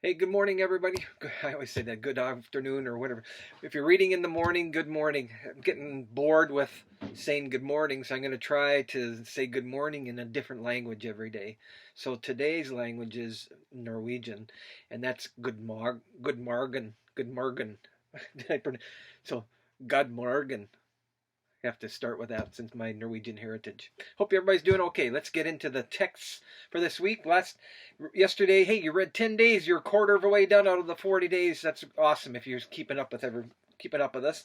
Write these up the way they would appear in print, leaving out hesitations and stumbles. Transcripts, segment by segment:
Hey, good morning, everybody. I always say that, good afternoon or whatever. If you're reading in the morning, good morning. I'm getting bored with saying good morning, so I'm going to try to say good morning in a different language every day. So today's language is Norwegian, and that's good morgen, good morgen. So, good morgen. I have to start with that since my Norwegian heritage. Hope everybody's doing okay. Let's get into the texts for this week. Yesterday, hey, you read 10 days. You're a quarter of a way done out of the 40 days. That's awesome if you're keeping up with us.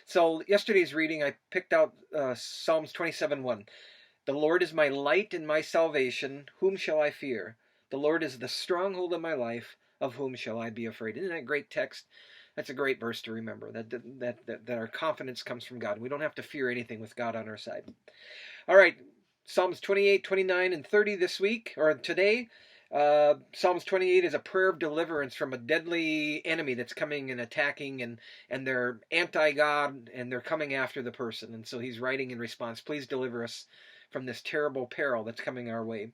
So yesterday's reading, I picked out Psalms 27:1. The Lord is my light and my salvation. Whom shall I fear? The Lord is the stronghold of my life. Of whom shall I be afraid? Isn't that a great text? That's a great verse to remember. That our confidence comes from God. We don't have to fear anything with God on our side. All right, Psalms 28, 29, and 30 this week or today. Psalms 28 is a prayer of deliverance from a deadly enemy that's coming and attacking, and they're anti-God, and they're coming after the person. And so he's writing in response, please deliver us from this terrible peril that's coming our way.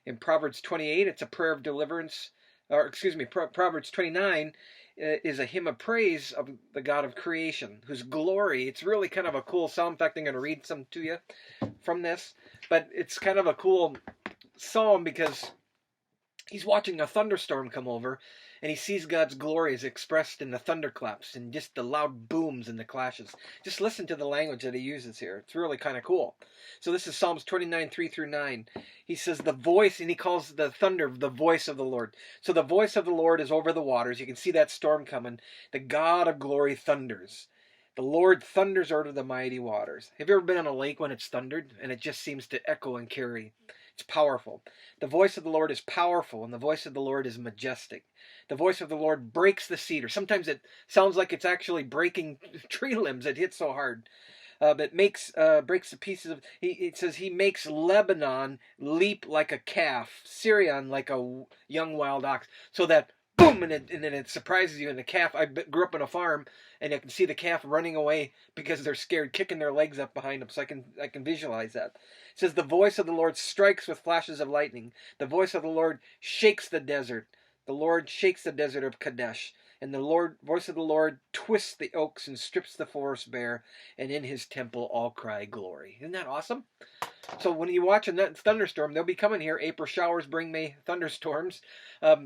In Proverbs 28, it's a prayer of deliverance, or excuse me, Proverbs 29 is a hymn of praise of the God of creation, whose glory, it's really kind of a cool psalm. In fact, I'm going to read some to you from this, but it's kind of a cool psalm because he's watching a thunderstorm come over, and he sees God's glory is expressed in the thunderclaps and just the loud booms and the clashes. Just listen to the language that he uses here. It's really kind of cool. So this is Psalms 29, 3 through 9. He says the voice, and he calls the thunder the voice of the Lord. So the voice of the Lord is over the waters. You can see that storm coming. The God of glory thunders. The Lord thunders out of the mighty waters. Have you ever been on a lake when it's thundered and it just seems to echo and carry? It's powerful. The voice of the Lord is powerful, and the voice of the Lord is majestic. The voice of the Lord breaks the cedar. Sometimes it sounds like it's actually breaking tree limbs. It hits so hard. But breaks the pieces of. It says he makes Lebanon leap like a calf, Syrian like a young wild ox. So that boom, and then it surprises you. And the calf. I grew up on a farm, and I can see the calf running away because they're scared, kicking their legs up behind them. So I can visualize that. It says the voice of the Lord strikes with flashes of lightning. The voice of the Lord shakes the desert. The Lord shakes the desert of Kadesh. And the voice of the Lord twists the oaks and strips the forest bare. And in his temple all cry glory. Isn't that awesome? So when you watch a thunderstorm, they'll be coming here. April showers bring May thunderstorms.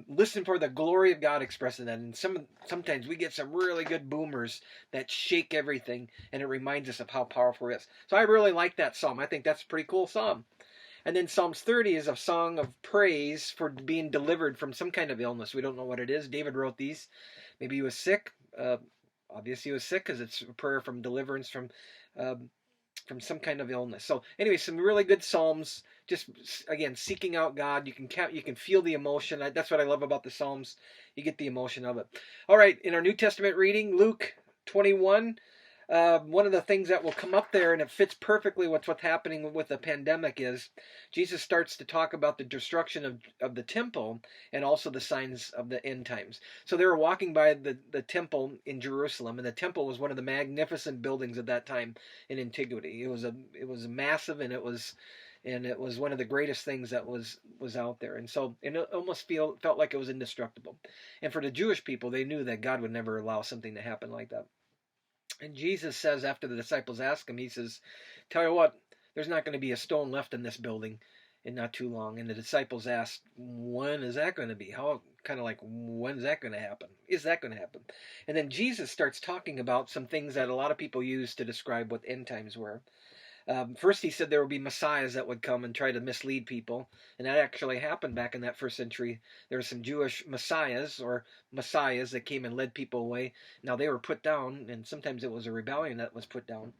Listen for the glory of God expressed in that. And sometimes we get some really good boomers that shake everything, and it reminds us of how powerful it is. So I really like that psalm. I think that's a pretty cool psalm. And then Psalms 30 is a song of praise for being delivered from some kind of illness. We don't know what it is. David wrote these. Maybe he was sick. Obviously he was sick because it's a prayer from deliverance from some kind of illness. So anyway, some really good psalms. Just again, seeking out God. You can feel the emotion. That's what I love about the psalms. You get the emotion of it. All right, in our New Testament reading, Luke 21. One of the things that will come up there, and it fits perfectly with what's happening with the pandemic, is Jesus starts to talk about the destruction of the temple and also the signs of the end times. So they were walking by the temple in Jerusalem, and the temple was one of the magnificent buildings of that time in antiquity. It was massive, and it was one of the greatest things that was out there. And so it almost felt like it was indestructible. And for the Jewish people, they knew that God would never allow something to happen like that. And Jesus says, after the disciples ask him, he says, tell you what, there's not going to be a stone left in this building in not too long. And the disciples asked, when is that going to be? When's that going to happen? Is that going to happen? And then Jesus starts talking about some things that a lot of people use to describe what end times were. First, he said there would be messiahs that would come and try to mislead people, and that actually happened back in that first century. There were some Jewish messiahs that came and led people away. Now they were put down, and sometimes it was a rebellion that was put down.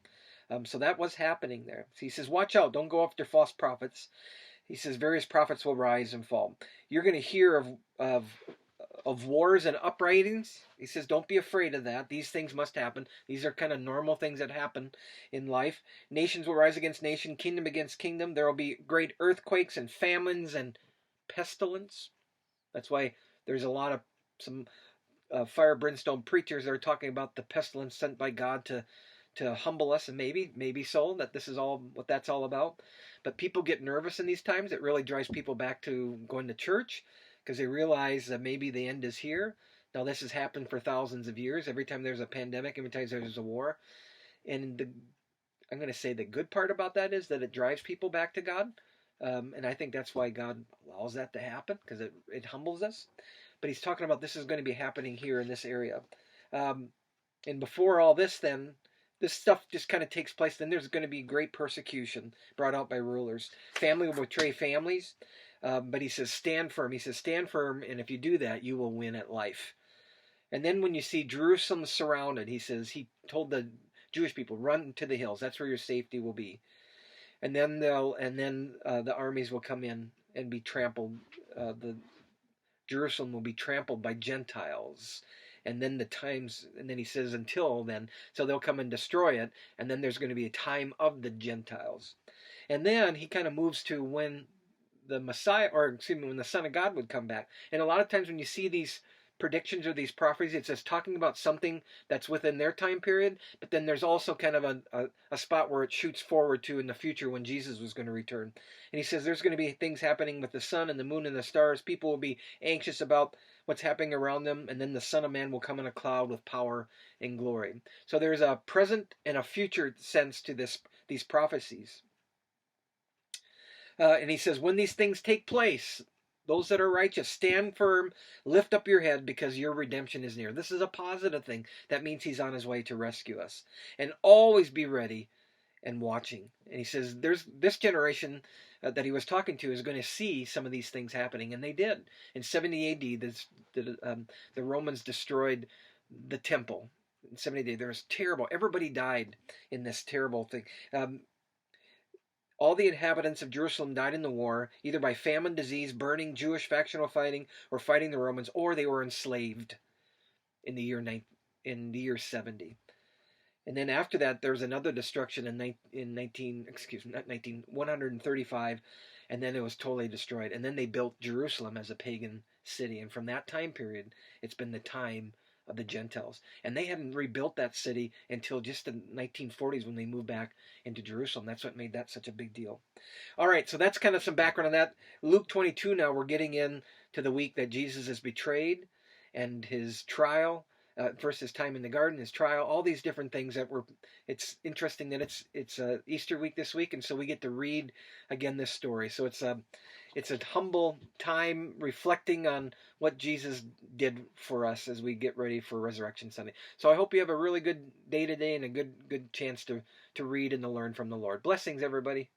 So that was happening there. So he says, watch out, don't go after false prophets. He says various prophets will rise and fall. You're going to hear of wars and uprisings. He says, don't be afraid of that. These things must happen. These are kind of normal things that happen in life. Nations will rise against nation, kingdom against kingdom. There will be great earthquakes and famines and pestilence. That's why there's a lot of some fire brimstone preachers that are talking about the pestilence sent by God to humble us, and maybe so, that this is all what that's all about. But people get nervous in these times. It really drives people back to going to church, because they realize that maybe the end is here. Now, this has happened for thousands of years. Every time there's a pandemic, every time there's a war. And I'm going to say the good part about that is that it drives people back to God. And I think that's why God allows that to happen, because it humbles us. But he's talking about this is going to be happening here in this area. And before all this, then, this stuff just kind of takes place. Then there's going to be great persecution brought out by rulers. Family will betray families. But he says, stand firm. He says, stand firm, and if you do that, you will win at life. And then when you see Jerusalem surrounded, he says, he told the Jewish people, run to the hills. That's where your safety will be. And then the armies will come in and be trampled. Jerusalem will be trampled by Gentiles. And then he says until then, so they'll come and destroy it. And then there's going to be a time of the Gentiles. And then he kind of moves to when the Messiah, or excuse me, when the Son of God would come back. And a lot of times when you see these predictions or these prophecies, it says talking about something that's within their time period, but then there's also kind of a spot where it shoots forward to in the future when Jesus was going to return. And he says there's going to be things happening with the sun and the moon and the stars. People will be anxious about what's happening around them, and then the Son of Man will come in a cloud with power and glory. So there's a present and a future sense to these prophecies. And he says, when these things take place, those that are righteous, stand firm, lift up your head, because your redemption is near. This is a positive thing. That means he's on his way to rescue us. And always be ready and watching. And he says, there's this generation that he was talking to is going to see some of these things happening. And they did. In 70 AD, the Romans destroyed the temple. In 70 AD, there was terrible. Everybody died in this terrible thing. All the inhabitants of Jerusalem died in the war, either by famine, disease, burning, Jewish factional fighting, or fighting the Romans, or they were enslaved in the year 70. And then after that, there was another destruction in 135, and then it was totally destroyed. And then they built Jerusalem as a pagan city. And from that time period, it's been the time of the Gentiles. And they hadn't rebuilt that city until just the 1940s when they moved back into Jerusalem. That's what made that such a big deal. All right, so that's kind of some background on that. Luke 22 now, we're getting in to the week that Jesus is betrayed and his trial. First his time in the garden, his trial, all these different things it's interesting that it's Easter week this week, and so we get to read again this story. So it's a humble time reflecting on what Jesus did for us as we get ready for Resurrection Sunday. So I hope you have a really good day today and a good chance to read and to learn from the Lord. Blessings, everybody.